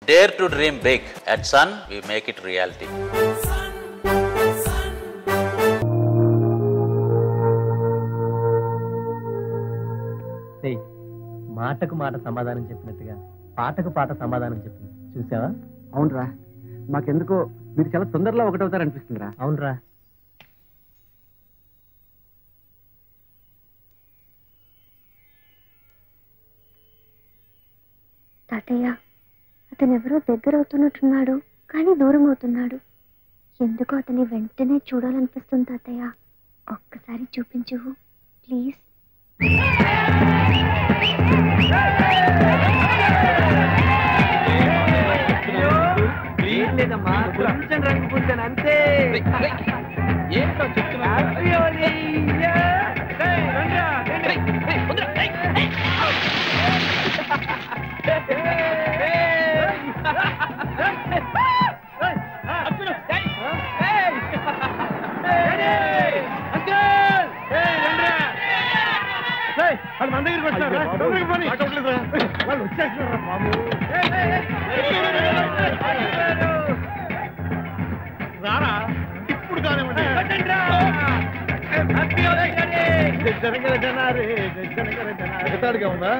Dare to dream big. At Sun, we make it reality. మాటకు మాట సమాధానం చెప్పినట్టుగా పాటకు పాట సమాధానం చెప్పింది చూసావా? అవునరా, మాకెందుకో మీరు చాలా తొందరలో ఒకటవుతారనిపిస్తుందిరా. అవునరా. తాతయ్య, అతనెవరో దగ్గర అవుతున్నట్టున్నాడు, కానీ దూరం అవుతున్నాడు. ఎందుకో అతని వెంటనే చూడాలనిపిస్తుంది తాతయ్య. ఒక్కసారి చూపించు ప్లీజ్. లేదమ్మా, కొంచెం రంగు పూసాను అంతే. ఏంటో చెప్తున్నా. మన దగ్గరికి వచ్చారా? వాళ్ళు వచ్చేస్తున్నారా బాబు? రారా, ఇప్పుడు కానివ్వండి. ఎగతాడిగా ఉందా?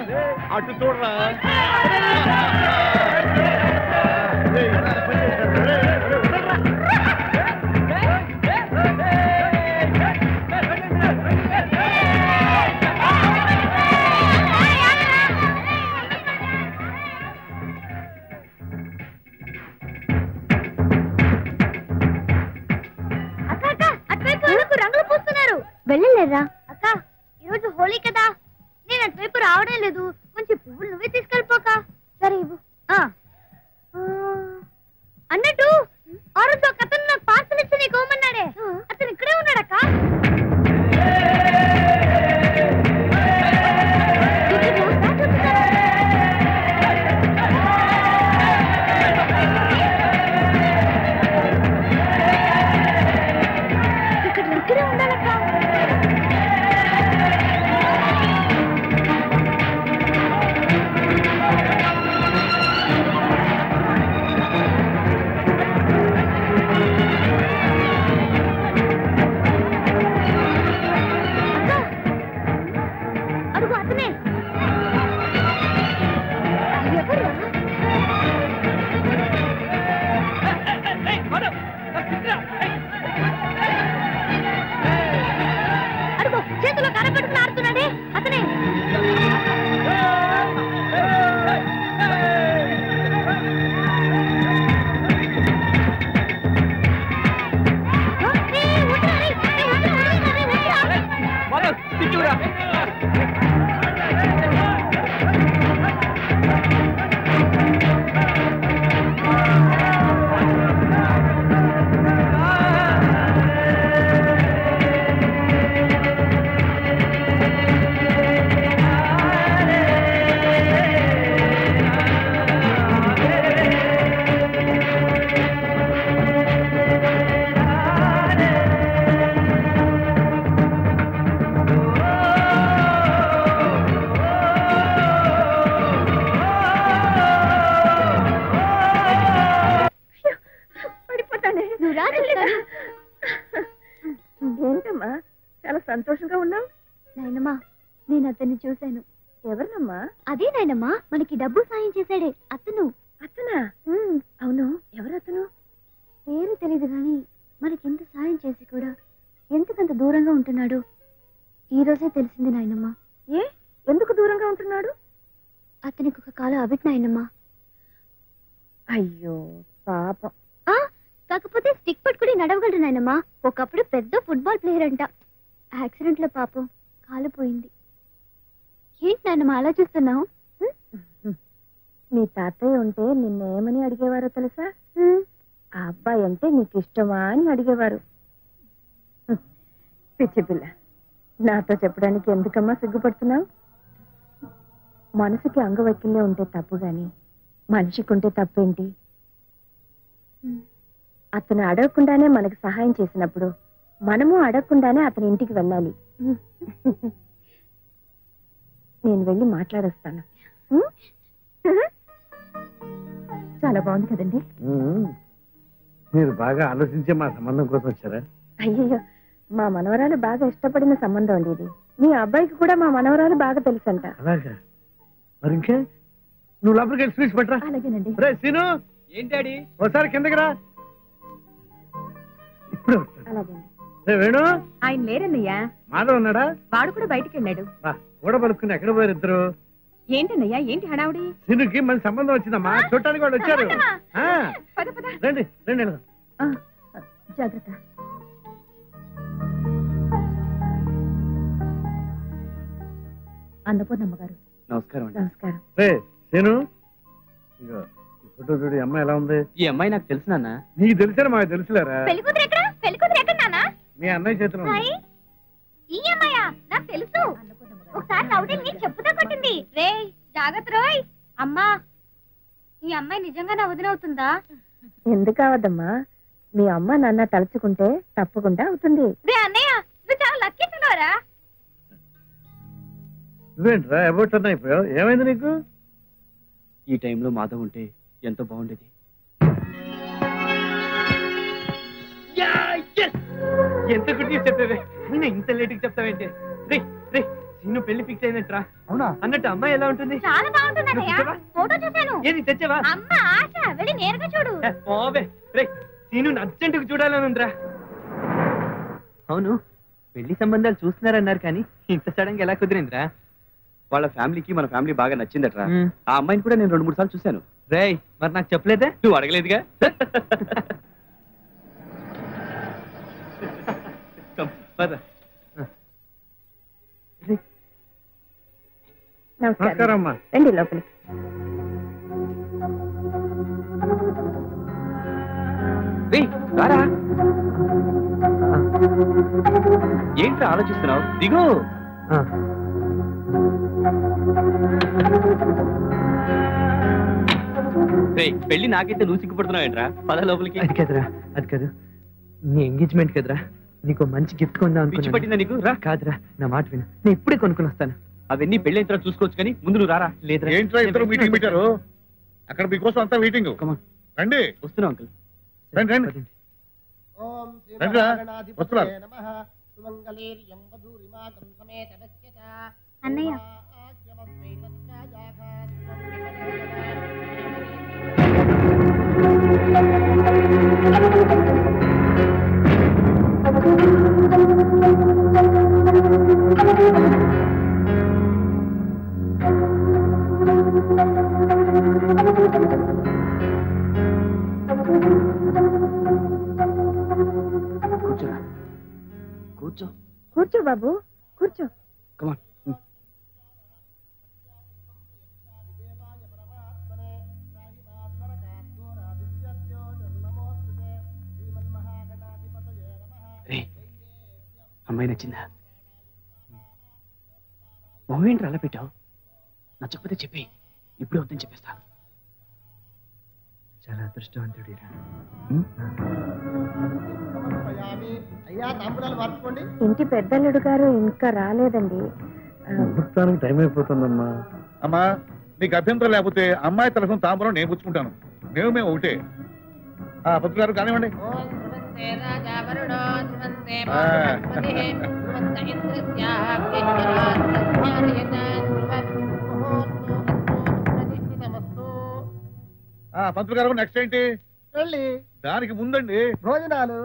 అటు చూడరా. వెళ్ళలేరా అక్క? ఈరోజు హోలీ కదా, నేను అటువైపు రావడం లేదు. కొంచెం పువ్వులు నువ్వే తీసుకెళ్ళిపోక. సరే ఇవ్వు. అన్నట్టు ఆ రోజు ఒక అతను నాకు పార్సల్ ఇచ్చి నీకు ఇవ్వమన్నాడే, అతను ఇక్కడే ఉన్నాడక్క. ఇక్కడ ఇక్కడే ఉండాలక్క. చేతిలో కరపట్టుకుని ఆడుతున్నాడే అతనే. ఏంటమ్మా చాలా సంతోషంగా ఉన్నావు? నాయనమ్మా, నేను అతన్ని చూశాను. ఎవరినమ్మా? అదే నాయనమ్మా, మనకి డబ్బు సాయం చేశాడే అతను. అతనా? అవును, ఎవరతను? పేరు తెలీదు గాని మనకెంత సాయం చేసి కూడా ఎందుకంత దూరంగా ఉంటున్నాడు ఈ రోజే తెలిసింది నాయనమ్మా. ఏ, ఎందుకు దూరంగా ఉంటున్నాడు? అతనికి ఒక కాలం అవిట్ నాయనమ్మా. అయ్యో పాపం. కాకపోతే స్టిక్ పట్టుకుని నడవగలడు నాయనమ్మా. ఒకప్పుడు పెద్ద ఫుట్బాల్ ప్లేయర్ అంట. యాక్సిడెంట్ లో పాపం కాలిపోయింది. ఏంటి నాయనమ్మా అలా చూస్తున్నావు? మీ తాతయ్య ఉంటే నిన్నేమని అడిగేవారో తెలుసా? ఆ అబ్బాయి అంటే నీకు ఇష్టమా అని అడిగేవారు. పిచ్చి పిల్ల, నాతో చెప్పడానికి ఎందుకమ్మా సిగ్గుపడుతున్నావు? మనసుకి అంగవైకల్యం ఉంటే తప్పు గాని మనిషికి ఉంటే తప్పేంటి? అతను అడగకుండానే మనకు సహాయం చేసినప్పుడు మనము అడగకుండానే అతని ఇంటికి వెళ్ళాలి. నేను వెళ్ళి మాట్లాడొస్తాను. చాలా చాలా బాగుంది కదండి. మీరు బాగా ఆలోచించే మా సంబంధం కోసం వచ్చారా? అయ్యయ్యో, మా మనవరాలు బాగా ఇష్టపడిన సంబంధం అండి ఇది. మీ అబ్బాయికి కూడా మా మనవరాలు బాగా తెలుసంట. అలాగా? మరి ఇంకే నువ్వు లోపలికి వెళ్ళి స్వీట్స్ పట్టరా. అలాగేనండి. రే సీను, ఏంటాడి? ఒకసారి కిందకి రా. ఇప్పుడు అలాగేండి. రే వేణు, ఆయన లేరన్నయ్యా. మాధవ్ ఉన్నాడా? వాడు కూడా బయటికి వెళ్ళాడు. కూడా పలుకుని ఎక్కడ పోయారు ఇద్దరు? ఏంటన్నయ్యా, ఏంటి హడావుడి? సీనుకి మంచి సంబంధం వచ్చిందమ్మా, చూడటానికి వాళ్ళు వచ్చారు. పద పద. రండి రండి వెళ్దాం. జాగ్రత్త. అన్నపూర్ణమ్మ గారు. నమస్కారం అండి. నమస్కారం. రే సీను, ఇగో ఈ ఫోటో చూడు, ఈ అమ్మాయి ఎలా ఉంది? ఈ అమ్మాయి నాకు తెలుసు నాన్న. నీకు తెలిసారా? మాకు తెలుసులేరా? పెళ్లికూతురు ఎక్కడ? పెళ్లికూతురు ఎక్కడ నాన్న? మీ అన్నయ్య చేతిలో ఉంది. ఈ అమ్మాయా? నాకు తెలుసు. ఒకసారి రౌడీ నీ చెప్పుతో కొట్టింది. రే జాగ్రత్త రోయ్. అమ్మా, ఈ అమ్మాయి నిజంగా నా వదినవుతుందా? ఎందుకు అవద్దమ్మా, మీ అమ్మ నాన్న తలుచుకుంటే తప్పకుండా అవుతుంది. రే అన్నయ్య, నువ్వు చాలా లక్కీ ఫెలోరా. నువ్వేంట్రా అబౌట్ అన్న అయిపోయావు? ఏమైంది నీకు? ఈ టైంలో మాధవ్ ఉంటే ఎంతో బాగుండేది. ఎంత గుడ్ న్యూస్ చెప్పేవే. నేను ఇంత లేట్కి చెప్తావేంటి? రే రే, సీను పెళ్లి ఫిక్స్ అయినట్రా. అవునా? అన్నట్టు అమ్మాయి ఎలా ఉంటుంది? చాలా బాగుంటుంది అన్నయ్య. ఫోటో చూశాను. ఏది తెచ్చావా? అమ్మ ఆశ, వెళ్ళి నేరుగా చూడు. పోవే. రే సీను అర్జెంటుగా చూడాలని ఉందిరా. అవును, పెళ్లి సంబంధాలు చూస్తున్నారన్నారు కానీ ఇంత సడన్ గా ఎలా కుదిరిందిరా? వాళ్ళ ఫ్యామిలీకి మన ఫ్యామిలీ బాగా నచ్చిందట్రా. ఆ అమ్మాయిని కూడా నేను 2-3 సార్లు చూశాను. రేయ్, మరి నాకు చెప్పలేదే? నువ్వు అడగలేదుగా. నమస్కారం అమ్మా. రండి లోపలి. ఏంట్రా ఆలోచిస్తున్నావు? దిగు. పెళ్లి నాకైతే నువ్వు సిగ్గుపడుతున్నావు ఏంట్రా? పద లోపలికి. అది కదరా, అది కాదు, నీ ఎంగేజ్మెంట్ కదరా, నీకు మంచి గిఫ్ట్ కొందాం పిచ్చి పట్టిందా నీకు? రా. కాదురా, నా మాట విను, నేను ఇప్పుడే కొనుక్కుని వస్తాను. అవన్నీ పెళ్లి అయిన తర్వాత చూసుకోవచ్చు కానీ ముందు నువ్వు రారా. లేదురా. ఏంట్రా ఇద్దరు మీటింగ్ పెట్టారు? అక్కడ మీకోసం అంతా మీటింగ్. రండి. వస్తున్నావు అంకుల్. రండి రండి పదండి. రండిరా, వస్తున్నారు. అన్నయ్య, కూర్చోరా. కూర్చో. కూర్చో బాబు, కూర్చో. కమాన్. రే, అమ్మాయి నచ్చిందా? మొహం ఏంటి అలా పెట్టావు? నచ్చకపోతే చెప్పి, ఇప్పుడు వద్దని చెప్పేస్తా. చాలా అదృష్టవంతుడిరా. ఇంటి పెద్దల్లుడు గారు ఇంకా రాలేదండి. ముహూర్తానికి టైం అయిపోతుందమ్మా. అమ్మా, నీకు అభ్యంతరం లేకపోతే అమ్మాయి తరఫున తాంబూలం నేను పుచ్చుకుంటాను. మేము ఒకటే. పద్దు గారు కానివ్వండి. పంతులు గారు నెక్స్ట్ ఏంటి? దానికి ముందండి భోజనాలు.